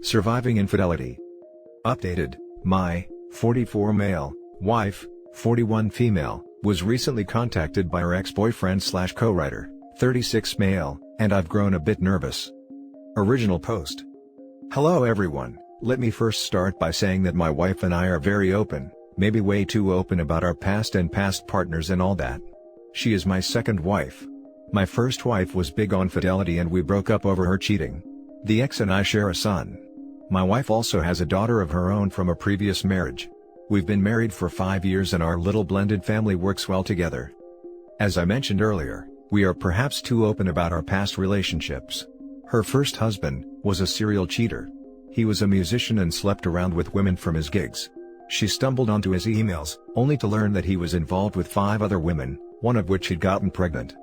Surviving Infidelity. Updated, my 44 male wife, 41 female, was recently contacted by her ex-boyfriend/co-writer, 36 male, and I've grown a bit nervous. Original post. Hello everyone, let me first start by saying that my wife and I are very open, maybe way too open about our past and past partners and all that. She is my second wife. My first wife was big on fidelity and we broke up over her cheating. The ex and I share a son. My wife also has a daughter of her own from a previous marriage. We've been married for 5 years and our little blended family works well together. As I mentioned earlier, we are perhaps too open about our past relationships. Her first husband was a serial cheater. He was a musician and slept around with women from his gigs. She stumbled onto his emails, only to learn that he was involved with 5 other women, one of which he'd gotten pregnant.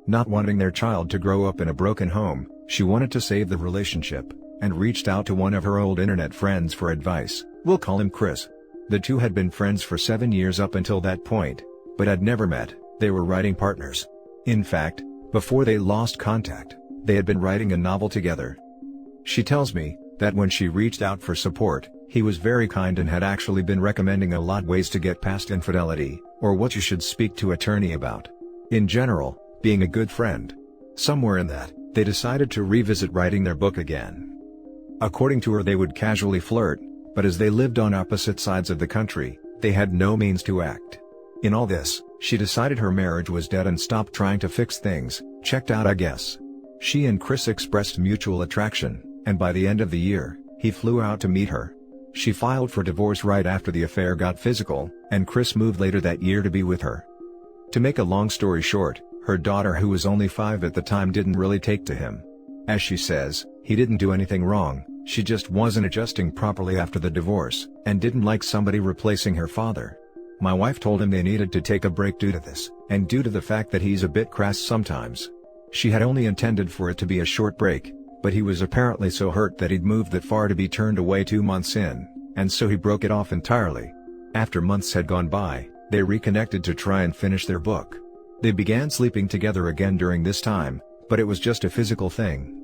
Not wanting their child to grow up in a broken home, she wanted to save the relationship, and reached out to one of her old internet friends for advice. We'll call him Chris. The two had been friends for 7 years up until that point, but had never met. They were writing partners. In fact, before they lost contact, they had been writing a novel together. She tells me that when she reached out for support, he was very kind and had actually been recommending a lot ways to get past infidelity, or what you should speak to attorney about. In general, being a good friend. Somewhere in that, they decided to revisit writing their book again. According to her, they would casually flirt, but as they lived on opposite sides of the country, they had no means to act. In all this, she decided her marriage was dead and stopped trying to fix things, checked out I guess. She and Chris expressed mutual attraction, and by the end of the year, he flew out to meet her. She filed for divorce right after the affair got physical, and Chris moved later that year to be with her. To make a long story short, her daughter, who was only 5 at the time, didn't really take to him. As she says, he didn't do anything wrong, she just wasn't adjusting properly after the divorce, and didn't like somebody replacing her father. My wife told him they needed to take a break due to this, and due to the fact that he's a bit crass sometimes. She had only intended for it to be a short break, but he was apparently so hurt that he'd moved that far to be turned away 2 months in, and so he broke it off entirely. After months had gone by, they reconnected to try and finish their book. They began sleeping together again during this time, but it was just a physical thing.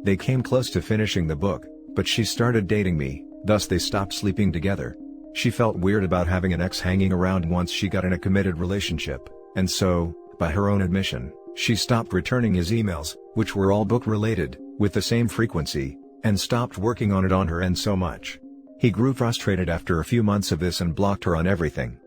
They came close to finishing the book, but she started dating me, thus they stopped sleeping together. She felt weird about having an ex hanging around once she got in a committed relationship, and so, by her own admission, she stopped returning his emails, which were all book-related, with the same frequency, and stopped working on it on her end so much. He grew frustrated after a few months of this and blocked her on everything.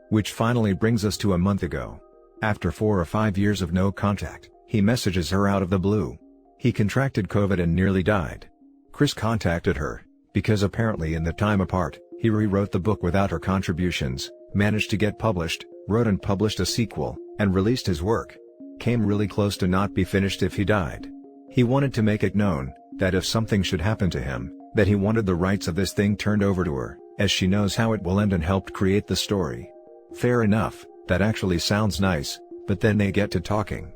Which finally brings us to a month ago. After 4 or 5 years of no contact, he messages her out of the blue. He contracted COVID and nearly died. Chris contacted her, because apparently in the time apart, he rewrote the book without her contributions, managed to get published, wrote and published a sequel, and released his work. Came really close to not be finished if he died. He wanted to make it known, that if something should happen to him, that he wanted the rights of this thing turned over to her, as she knows how it will end, and helped create the story. Fair enough, that actually sounds nice, but then they get to talking.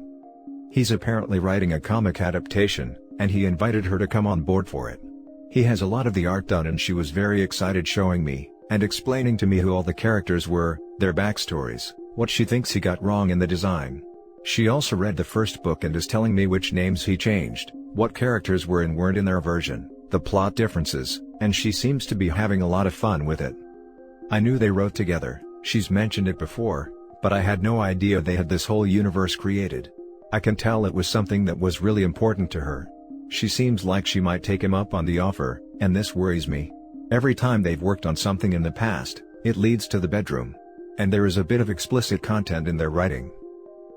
He's apparently writing a comic adaptation, and he invited her to come on board for it. He has a lot of the art done and she was very excited, showing me, and explaining to me who all the characters were, their backstories, what she thinks he got wrong in the design. She also read the first book and is telling me which names he changed, what characters were and weren't in their version, the plot differences, and she seems to be having a lot of fun with it. I knew they wrote together, she's mentioned it before, but I had no idea they had this whole universe created. I can tell it was something that was really important to her. She seems like she might take him up on the offer, and this worries me. Every time they've worked on something in the past, it leads to the bedroom. And there is a bit of explicit content in their writing.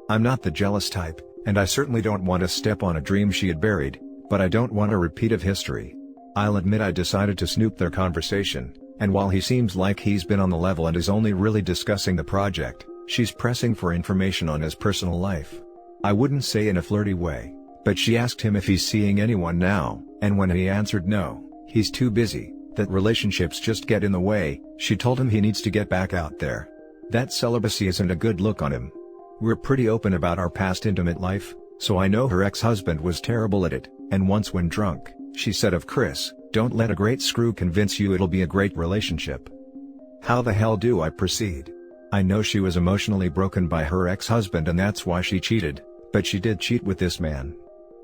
I'm not the jealous type, and I certainly don't want to step on a dream she had buried, but I don't want a repeat of history. I'll admit I decided to snoop their conversation, and while he seems like he's been on the level and is only really discussing the project, she's pressing for information on his personal life. I wouldn't say in a flirty way, but she asked him if he's seeing anyone now, and when he answered no, he's too busy, that relationships just get in the way, she told him he needs to get back out there. That celibacy isn't a good look on him. We're pretty open about our past intimate life, so I know her ex-husband was terrible at it, and once when drunk, she said of Chris, "Don't let a great screw convince you it'll be a great relationship." How the hell do I proceed? I know she was emotionally broken by her ex-husband and that's why she cheated, but she did cheat with this man.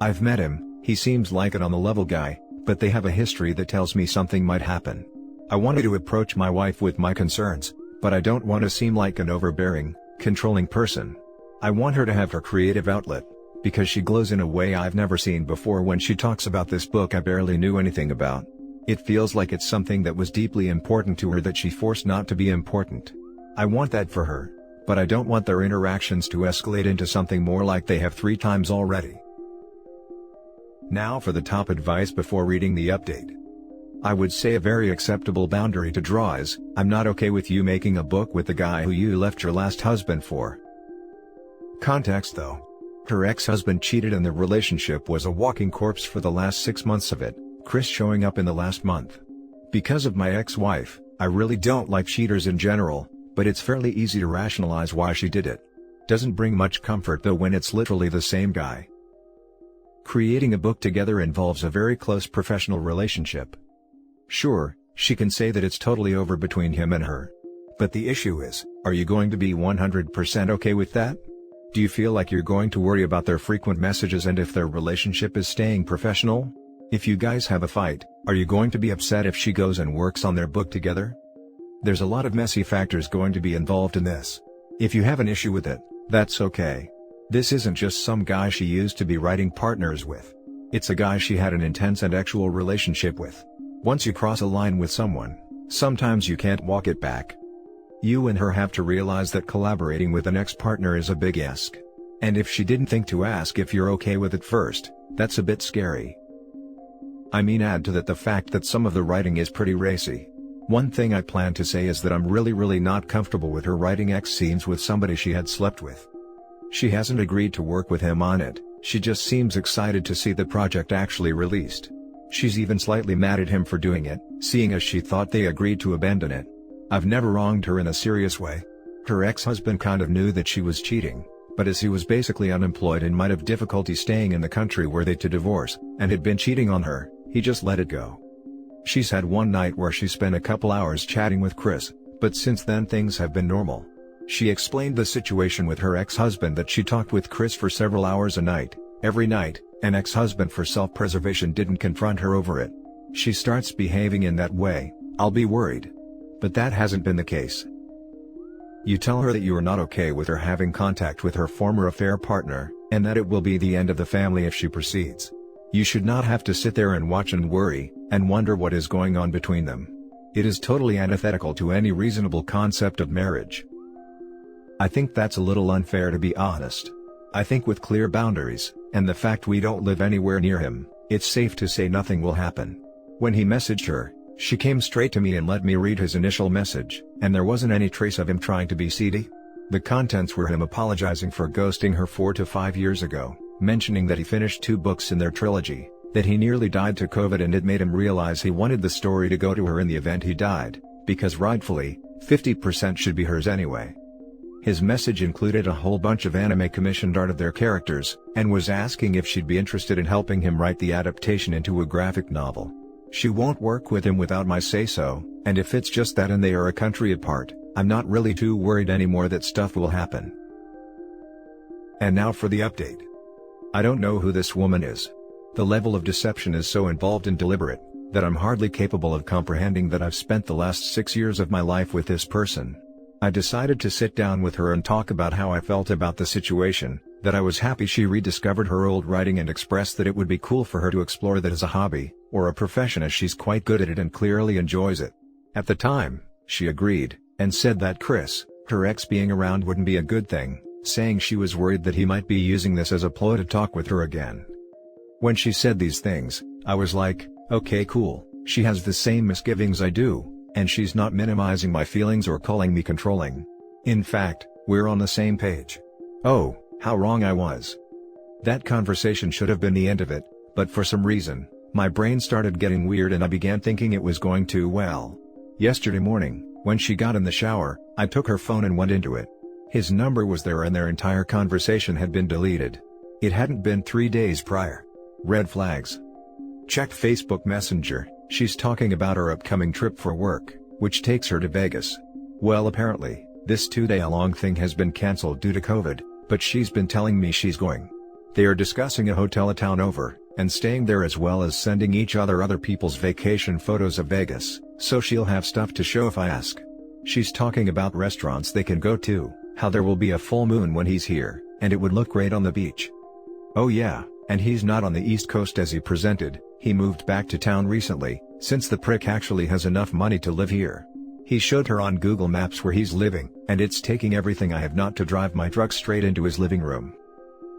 I've met him, he seems like an on-the-level guy, but they have a history that tells me something might happen. I wanted to approach my wife with my concerns, but I don't want to seem like an overbearing, controlling person. I want her to have her creative outlet, because she glows in a way I've never seen before when she talks about this book I barely knew anything about. It feels like it's something that was deeply important to her that she forced not to be important. I want that for her, but I don't want their interactions to escalate into something more like they have 3 times already. Now for the top advice before reading the update. I would say a very acceptable boundary to draw is, I'm not okay with you making a book with the guy who you left your last husband for. Context though. Her ex-husband cheated and the relationship was a walking corpse for the last 6 months of it, Chris showing up in the last month. Because of my ex-wife, I really don't like cheaters in general, but it's fairly easy to rationalize why she did it. Doesn't bring much comfort though when it's literally the same guy. Creating a book together involves a very close professional relationship. Sure, she can say that it's totally over between him and her. But the issue is, are you going to be 100% okay with that? Do you feel like you're going to worry about their frequent messages and if their relationship is staying professional? If you guys have a fight, are you going to be upset if she goes and works on their book together? There's a lot of messy factors going to be involved in this. If you have an issue with it, that's okay. This isn't just some guy she used to be writing partners with. It's a guy she had an intense and actual relationship with. Once you cross a line with someone, sometimes you can't walk it back. You and her have to realize that collaborating with an ex-partner is a big ask. And if she didn't think to ask if you're okay with it first, that's a bit scary. I mean, add to that the fact that some of the writing is pretty racy. One thing I plan to say is that I'm really not comfortable with her writing X scenes with somebody she had slept with. She hasn't agreed to work with him on it, she just seems excited to see the project actually released. She's even slightly mad at him for doing it, seeing as she thought they agreed to abandon it. I've never wronged her in a serious way. Her ex-husband kind of knew that she was cheating, but as he was basically unemployed and might have difficulty staying in the country were they to divorce, and had been cheating on her, he just let it go. She's had one night where she spent a couple hours chatting with Chris, but since then things have been normal. She explained the situation with her ex-husband that she talked with Chris for several hours a night, every night, and ex-husband for self-preservation didn't confront her over it. She starts behaving in that way, I'll be worried. But that hasn't been the case. You tell her that you are not okay with her having contact with her former affair partner, and that it will be the end of the family if she proceeds. You should not have to sit there and watch and worry, and wonder what is going on between them. It is totally antithetical to any reasonable concept of marriage. I think that's a little unfair to be honest. I think with clear boundaries, and the fact we don't live anywhere near him, it's safe to say nothing will happen. When he messaged her, she came straight to me and let me read his initial message, and there wasn't any trace of him trying to be seedy. The contents were him apologizing for ghosting her 4 to 5 years ago, mentioning that he finished 2 books in their trilogy, that he nearly died to COVID and it made him realize he wanted the story to go to her in the event he died, because rightfully, 50% should be hers anyway. His message included a whole bunch of anime commissioned art of their characters, and was asking if she'd be interested in helping him write the adaptation into a graphic novel. She won't work with him without my say-so, and if it's just that and they are a country apart, I'm not really too worried anymore that stuff will happen. And now for the update. I don't know who this woman is. The level of deception is so involved and deliberate, that I'm hardly capable of comprehending that I've spent the last 6 years of my life with this person. I decided to sit down with her and talk about how I felt about the situation, that I was happy she rediscovered her old writing and expressed that it would be cool for her to explore that as a hobby, or a profession as she's quite good at it and clearly enjoys it. At the time, she agreed, and said that Chris, her ex being around wouldn't be a good thing, saying she was worried that he might be using this as a ploy to talk with her again. When she said these things, I was like, okay cool, she has the same misgivings I do, and she's not minimizing my feelings or calling me controlling. In fact, we're on the same page. Oh, how wrong I was. That conversation should have been the end of it, but for some reason, my brain started getting weird and I began thinking it was going too well. Yesterday morning, when she got in the shower, I took her phone and went into it. His number was there and their entire conversation had been deleted. It hadn't been 3 days prior. Red flags. Checked Facebook Messenger, she's talking about her upcoming trip for work, which takes her to Vegas. Well, apparently, this 2-day-long thing has been cancelled due to COVID, but she's been telling me she's going. They are discussing a hotel a town over, and staying there, as well as sending each other people's vacation photos of Vegas, so she'll have stuff to show if I ask. She's talking about restaurants they can go to, how there will be a full moon when he's here, and it would look great on the beach. Oh yeah, and he's not on the East Coast as he presented, he moved back to town recently, since the prick actually has enough money to live here. He showed her on Google Maps where he's living, and it's taking everything I have not to drive my truck straight into his living room.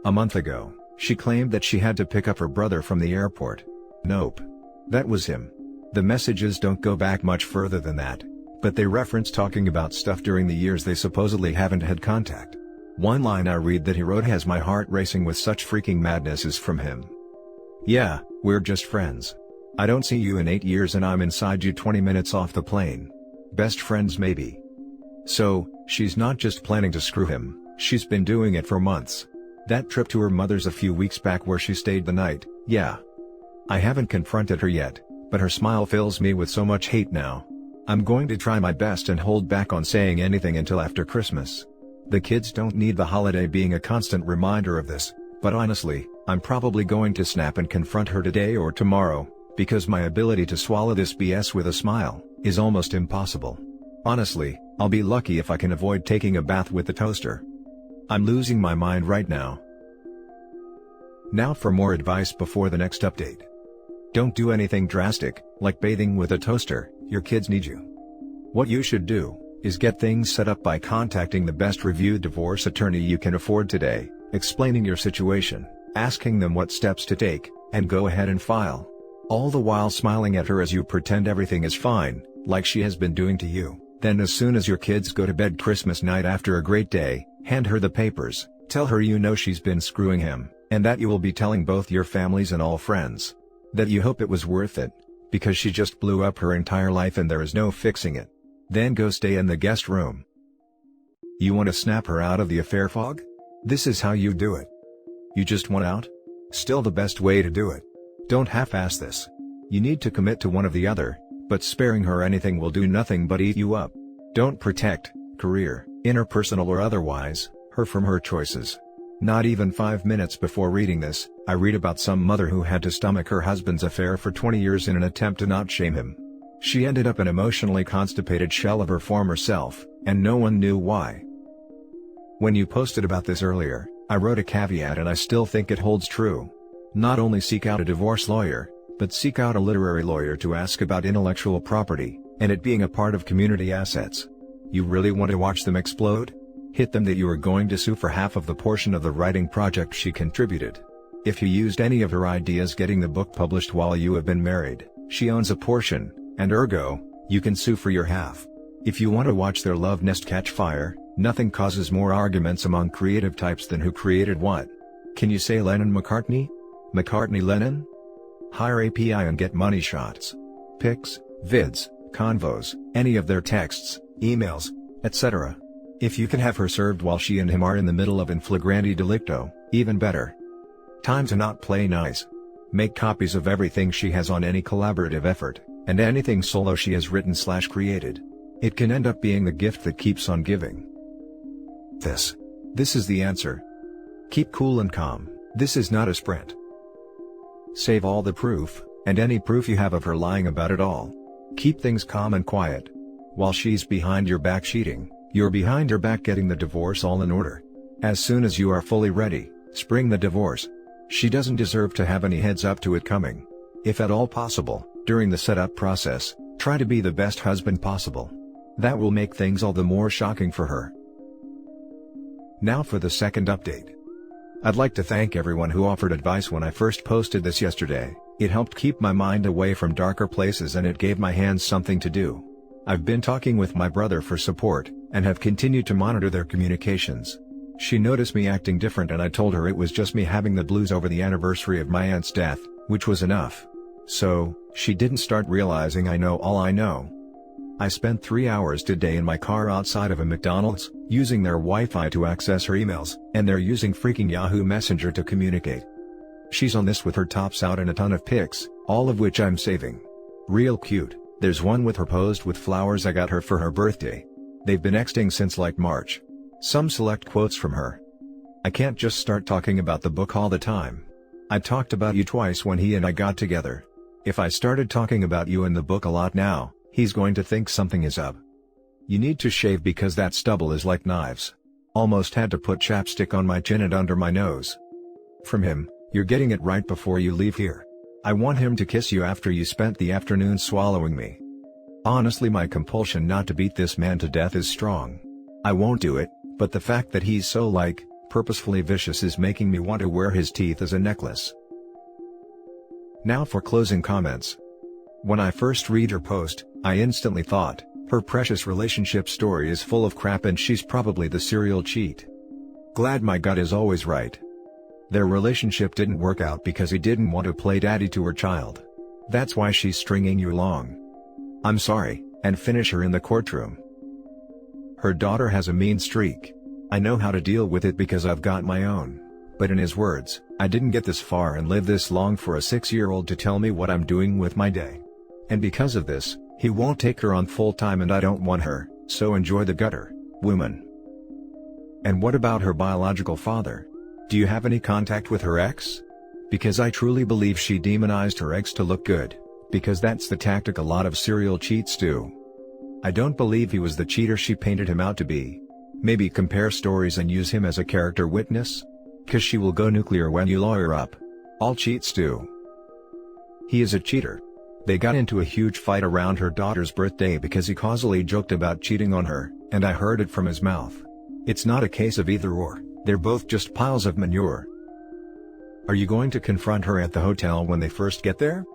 A month ago, she claimed that she had to pick up her brother from the airport. Nope. That was him. The messages don't go back much further than that, but they reference talking about stuff during the years they supposedly haven't had contact. One line I read that he wrote has my heart racing with such freaking madness is from him. Yeah, we're just friends. I don't see you in 8 years and I'm inside you 20 minutes off the plane. Best friends maybe. So, she's not just planning to screw him, she's been doing it for months. That trip to her mother's a few weeks back where she stayed the night, yeah. I haven't confronted her yet, but her smile fills me with so much hate now. I'm going to try my best and hold back on saying anything until after Christmas. The kids don't need the holiday being a constant reminder of this, but honestly, I'm probably going to snap and confront her today or tomorrow, because my ability to swallow this BS with a smile is almost impossible. Honestly, I'll be lucky if I can avoid taking a bath with the toaster. I'm losing my mind right now. Now for more advice before the next update. Don't do anything drastic, like bathing with a toaster, your kids need you. What you should do is get things set up by contacting the best reviewed divorce attorney you can afford today, explaining your situation, asking them what steps to take, and go ahead and file. All the while smiling at her as you pretend everything is fine, like she has been doing to you. Then as soon as your kids go to bed Christmas night after a great day, hand her the papers, tell her you know she's been screwing him, and that you will be telling both your families and all friends. That you hope it was worth it, because she just blew up her entire life and there is no fixing it. Then go stay in the guest room. You want to snap her out of the affair fog? This is how you do it. You just want out? Still the best way to do it. Don't half-ass this. You need to commit to one or the other, but sparing her anything will do nothing but eat you up. Don't protect, career, interpersonal or otherwise, her from her choices. Not even 5 minutes before reading this, I read about some mother who had to stomach her husband's affair for 20 years in an attempt to not shame him. She ended up an emotionally constipated shell of her former self, and no one knew why. When you posted about this earlier, I wrote a caveat and I still think it holds true. Not only seek out a divorce lawyer, but seek out a literary lawyer to ask about intellectual property, and it being a part of community assets. You really want to watch them explode? Hit them that you are going to sue for half of the portion of the writing project she contributed. If you used any of her ideas getting the book published while you have been married, she owns a portion, and ergo, you can sue for your half. If you want to watch their love nest catch fire, nothing causes more arguments among creative types than who created what. Can you say Lennon-McCartney? McCartney-Lennon? Hire API and get money shots. Pics, vids, convos, any of their texts, emails, etc. If you can have her served while she and him are in the middle of in flagrante delicto, even better. Time to not play nice. Make copies of everything she has on any collaborative effort, and anything solo she has written/created. It can end up being the gift that keeps on giving. This is the answer. Keep cool and calm, this is not a sprint. Save all the proof, and any proof you have of her lying about it all. Keep things calm and quiet. While she's behind your back cheating, you're behind her back getting the divorce all in order. As soon as you are fully ready, spring the divorce. She doesn't deserve to have any heads up to it coming. If at all possible, during the setup process, try to be the best husband possible. That will make things all the more shocking for her. Now for the second update. I'd like to thank everyone who offered advice when I first posted this yesterday. It helped keep my mind away from darker places and it gave my hands something to do. I've been talking with my brother for support, and have continued to monitor their communications. She noticed me acting different and I told her it was just me having the blues over the anniversary of my aunt's death, which was enough. So, she didn't start realizing I know all I know. I spent 3 hours today in my car outside of a McDonald's, using their Wi-Fi to access her emails, and they're using freaking Yahoo Messenger to communicate. She's on this with her tops out and a ton of pics, all of which I'm saving. Real cute. There's one with her posed with flowers I got her for her birthday. They've been texting since like March. Some select quotes from her. I can't just start talking about the book all the time. I talked about you twice when he and I got together. If I started talking about you in the book a lot now, he's going to think something is up. You need to shave because that stubble is like knives. Almost had to put chapstick on my chin and under my nose. From him, you're getting it right before you leave here. I want him to kiss you after you spent the afternoon swallowing me. Honestly, my compulsion not to beat this man to death is strong. I won't do it, but the fact that he's so purposefully vicious is making me want to wear his teeth as a necklace. Now for closing comments. When I first read her post, I instantly thought, her precious relationship story is full of crap and she's probably the serial cheat. Glad my gut is always right. Their relationship didn't work out because he didn't want to play daddy to her child. That's why she's stringing you along. I'm sorry, and finish her in the courtroom. Her daughter has a mean streak. I know how to deal with it because I've got my own. But in his words, I didn't get this far and live this long for a 6-year-old to tell me what I'm doing with my day. And because of this, he won't take her on full time and I don't want her, so enjoy the gutter, woman. And what about her biological father? Do you have any contact with her ex? Because I truly believe she demonized her ex to look good, because that's the tactic a lot of serial cheats do. I don't believe he was the cheater she painted him out to be. Maybe compare stories and use him as a character witness? Cause she will go nuclear when you lawyer up. All cheats do. He is a cheater. They got into a huge fight around her daughter's birthday because he causally joked about cheating on her, and I heard it from his mouth. It's not a case of either or, they're both just piles of manure. Are you going to confront her at the hotel when they first get there?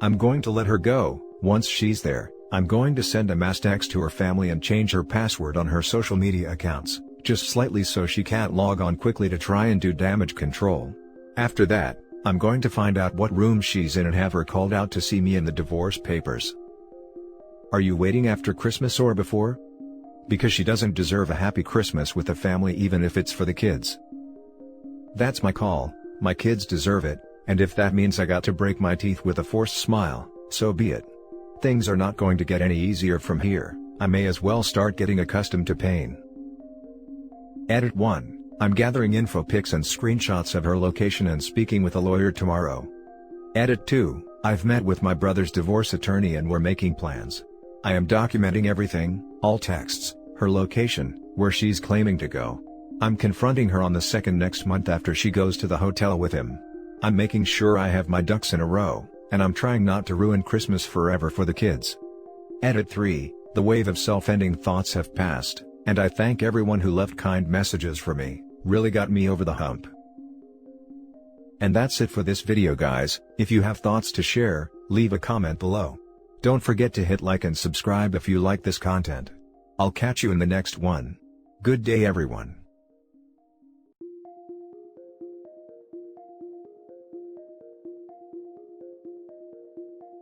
I'm going to let her go. Once she's there, I'm going to send a mass text to her family and change her password on her social media accounts, just slightly so she can't log on quickly to try and do damage control. After that, I'm going to find out what room she's in and have her called out to see me in the divorce papers. Are you waiting after Christmas or before? Because she doesn't deserve a happy Christmas with the family even if it's for the kids. That's my call, my kids deserve it, and if that means I got to break my teeth with a forced smile, so be it. Things are not going to get any easier from here, I may as well start getting accustomed to pain. Edit 1. I'm gathering info pics and screenshots of her location and speaking with a lawyer tomorrow. Edit 2. I've met with my brother's divorce attorney and we're making plans. I am documenting everything, all texts, her location, where she's claiming to go. I'm confronting her on the 2nd next month after she goes to the hotel with him. I'm making sure I have my ducks in a row, and I'm trying not to ruin Christmas forever for the kids. Edit 3. The wave of self-ending thoughts have passed, and I thank everyone who left kind messages for me, really got me over the hump. And that's it for this video guys. If you have thoughts to share, leave a comment below. Don't forget to hit like and subscribe if you like this content. I'll catch you in the next one. Good day everyone.